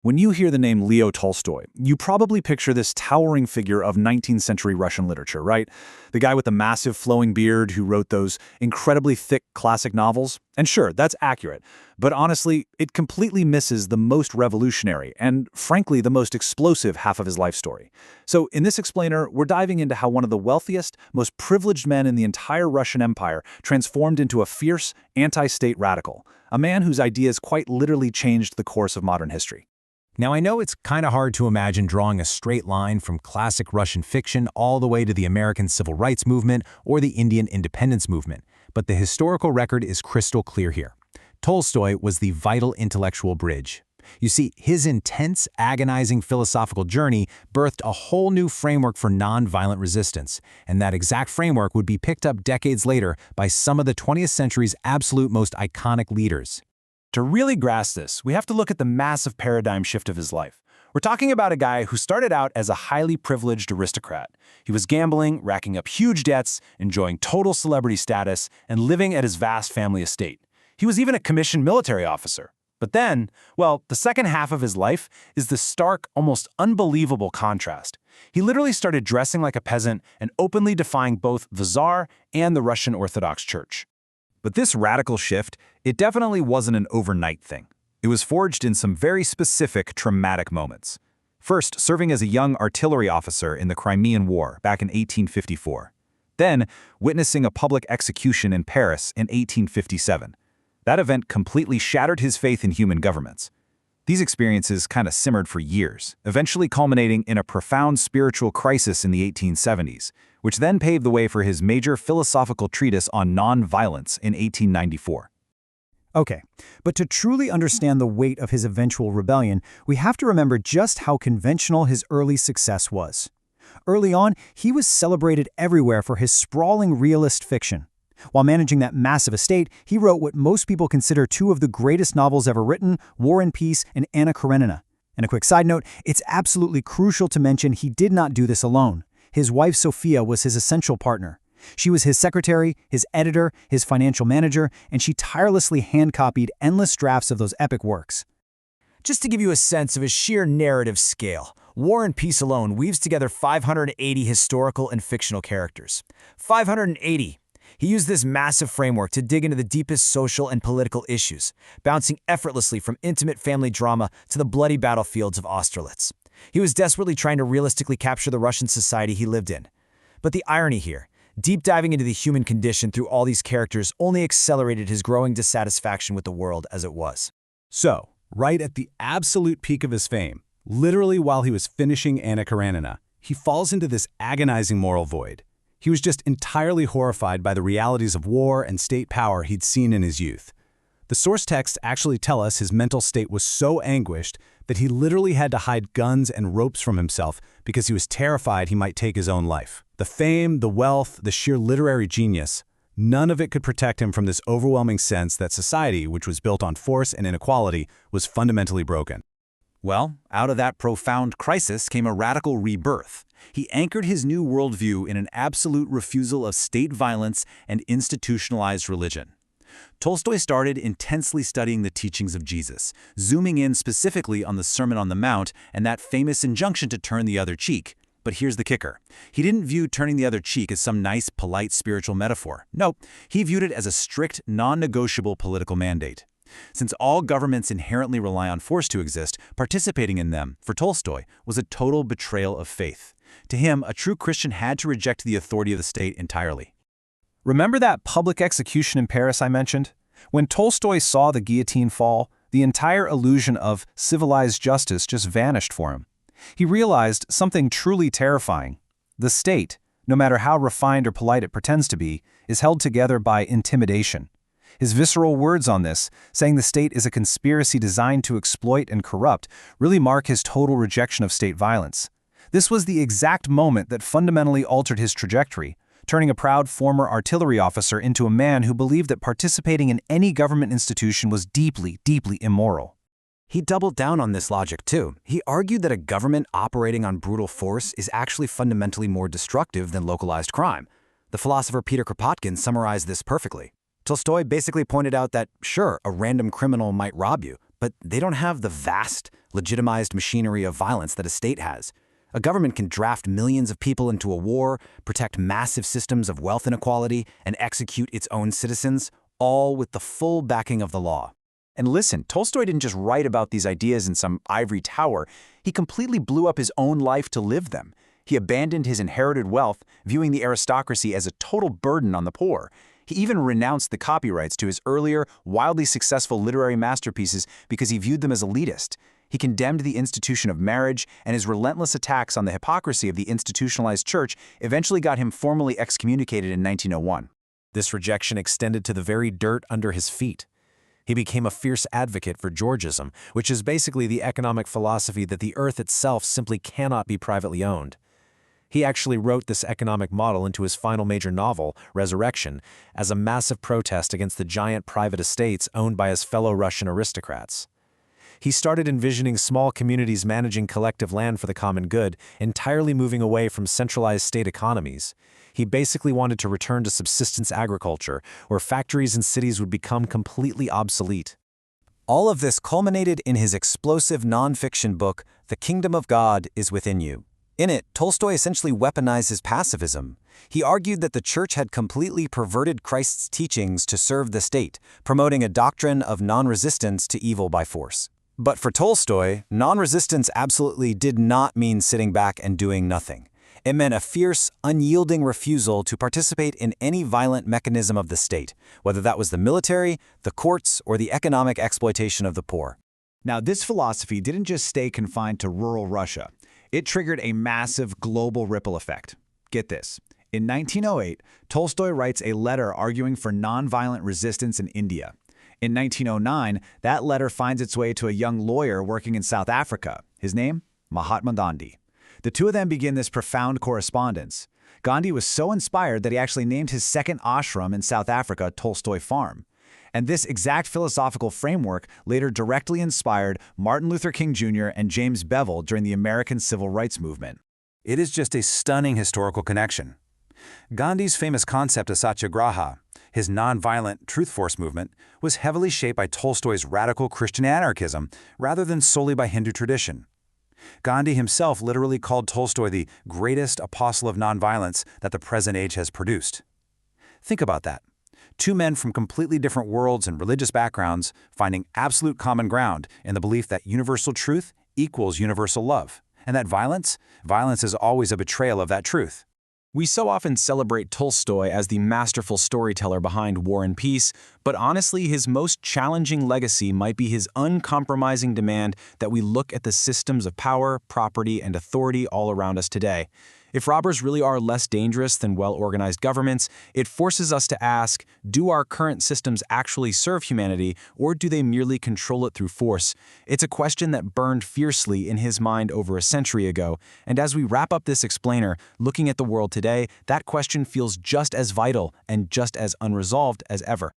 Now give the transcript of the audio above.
When you hear the name Leo Tolstoy, you probably picture this towering figure of 19th century Russian literature, right? The guy with the massive flowing beard who wrote those incredibly thick classic novels. And sure, that's accurate. But honestly, it completely misses the most revolutionary and, frankly, the most explosive half of his life story. So in this explainer, we're diving into how one of the wealthiest, most privileged men in the entire Russian Empire transformed into a fierce, anti-state radical, a man whose ideas quite literally changed the course of modern history. Now, I know it's kind of hard to imagine drawing a straight line from classic Russian fiction all the way to the American Civil Rights Movement or the Indian Independence Movement, but the historical record is crystal clear here. Tolstoy was the vital intellectual bridge. You see, his intense, agonizing philosophical journey birthed a whole new framework for nonviolent resistance, and that exact framework would be picked up decades later by some of the 20th century's absolute most iconic leaders. To really grasp this, we have to look at the massive paradigm shift of his life. We're talking about a guy who started out as a highly privileged aristocrat. He was gambling, racking up huge debts, enjoying total celebrity status, and living at his vast family estate. He was even a commissioned military officer. But then, well, the second half of his life is the stark, almost unbelievable contrast. He literally started dressing like a peasant and openly defying both the Tsar and the Russian Orthodox Church. But this radical shift, it definitely wasn't an overnight thing. It was forged in some very specific, traumatic moments. First, serving as a young artillery officer in the Crimean War back in 1854. Then, witnessing a public execution in Paris in 1857. That event completely shattered his faith in human governments. These experiences kind of simmered for years, eventually culminating in a profound spiritual crisis in the 1870s, which then paved the way for his major philosophical treatise on nonviolence in 1894. Okay, but to truly understand the weight of his eventual rebellion, we have to remember just how conventional his early success was. Early on, he was celebrated everywhere for his sprawling realist fiction. While managing that massive estate, he wrote what most people consider two of the greatest novels ever written, War and Peace and Anna Karenina. And a quick side note, it's absolutely crucial to mention he did not do this alone. His wife Sophia was his essential partner. She was his secretary, his editor, his financial manager, and she tirelessly hand-copied endless drafts of those epic works. Just to give you a sense of his sheer narrative scale, War and Peace alone weaves together 580 historical and fictional characters. 580! He used this massive framework to dig into the deepest social and political issues, bouncing effortlessly from intimate family drama to the bloody battlefields of Austerlitz. He was desperately trying to realistically capture the Russian society he lived in. But the irony here, deep diving into the human condition through all these characters only accelerated his growing dissatisfaction with the world as it was. So, right at the absolute peak of his fame, literally while he was finishing Anna Karenina, he falls into this agonizing moral void. He was just entirely horrified by the realities of war and state power he'd seen in his youth. The source texts actually tell us his mental state was so anguished that he literally had to hide guns and ropes from himself because he was terrified he might take his own life. The fame, the wealth, the sheer literary genius, none of it could protect him from this overwhelming sense that society, which was built on force and inequality, was fundamentally broken. Well, out of that profound crisis came a radical rebirth. He anchored his new worldview in an absolute refusal of state violence and institutionalized religion. Tolstoy started intensely studying the teachings of Jesus, zooming in specifically on the Sermon on the Mount and that famous injunction to turn the other cheek. But here's the kicker. He didn't view turning the other cheek as some nice, polite spiritual metaphor. No, he viewed it as a strict, non-negotiable political mandate. Since all governments inherently rely on force to exist, participating in them, for Tolstoy, was a total betrayal of faith. To him, a true Christian had to reject the authority of the state entirely. Remember that public execution in Paris I mentioned? When Tolstoy saw the guillotine fall, the entire illusion of civilized justice just vanished for him. He realized something truly terrifying. The state, no matter how refined or polite it pretends to be, is held together by intimidation. His visceral words on this, saying the state is a conspiracy designed to exploit and corrupt, really mark his total rejection of state violence. This was the exact moment that fundamentally altered his trajectory, turning a proud former artillery officer into a man who believed that participating in any government institution was deeply, deeply immoral. He doubled down on this logic too. He argued that a government operating on brutal force is actually fundamentally more destructive than localized crime. The philosopher Peter Kropotkin summarized this perfectly. Tolstoy basically pointed out that, sure, a random criminal might rob you, but they don't have the vast, legitimized machinery of violence that a state has. A government can draft millions of people into a war, protect massive systems of wealth inequality, and execute its own citizens, all with the full backing of the law. And listen, Tolstoy didn't just write about these ideas in some ivory tower. He completely blew up his own life to live them. He abandoned his inherited wealth, viewing the aristocracy as a total burden on the poor. He even renounced the copyrights to his earlier, wildly successful literary masterpieces because he viewed them as elitist. He condemned the institution of marriage, and his relentless attacks on the hypocrisy of the institutionalized church eventually got him formally excommunicated in 1901. This rejection extended to the very dirt under his feet. He became a fierce advocate for Georgism, which is basically the economic philosophy that the earth itself simply cannot be privately owned. He actually wrote this economic model into his final major novel, Resurrection, as a massive protest against the giant private estates owned by his fellow Russian aristocrats. He started envisioning small communities managing collective land for the common good, entirely moving away from centralized state economies. He basically wanted to return to subsistence agriculture, where factories and cities would become completely obsolete. All of this culminated in his explosive nonfiction book, The Kingdom of God is Within You. In it, Tolstoy essentially weaponized his pacifism. He argued that the church had completely perverted Christ's teachings to serve the state, promoting a doctrine of non-resistance to evil by force. But for Tolstoy, non-resistance absolutely did not mean sitting back and doing nothing. It meant a fierce, unyielding refusal to participate in any violent mechanism of the state, whether that was the military, the courts, or the economic exploitation of the poor. Now, this philosophy didn't just stay confined to rural Russia. It triggered a massive global ripple effect. Get this. In 1908, Tolstoy writes a letter arguing for nonviolent resistance in India. In 1909, that letter finds its way to a young lawyer working in South Africa. His name? Mahatma Gandhi. The two of them begin this profound correspondence. Gandhi was so inspired that he actually named his second ashram in South Africa Tolstoy Farm. And this exact philosophical framework later directly inspired Martin Luther King Jr. and James Bevel during the American Civil Rights Movement. It is just a stunning historical connection. Gandhi's famous concept of satyagraha, his nonviolent truth force movement, was heavily shaped by Tolstoy's radical Christian anarchism rather than solely by Hindu tradition. Gandhi himself literally called Tolstoy the greatest apostle of nonviolence that the present age has produced. Think about that. Two men from completely different worlds and religious backgrounds finding absolute common ground in the belief that universal truth equals universal love, and that violence is always a betrayal of that truth. We so often celebrate Tolstoy as the masterful storyteller behind War and Peace, but honestly, his most challenging legacy might be his uncompromising demand that we look at the systems of power, property, and authority all around us today. If robbers really are less dangerous than well-organized governments, it forces us to ask, do our current systems actually serve humanity, or do they merely control it through force? It's a question that burned fiercely in his mind over a century ago, and as we wrap up this explainer, looking at the world today, that question feels just as vital and just as unresolved as ever.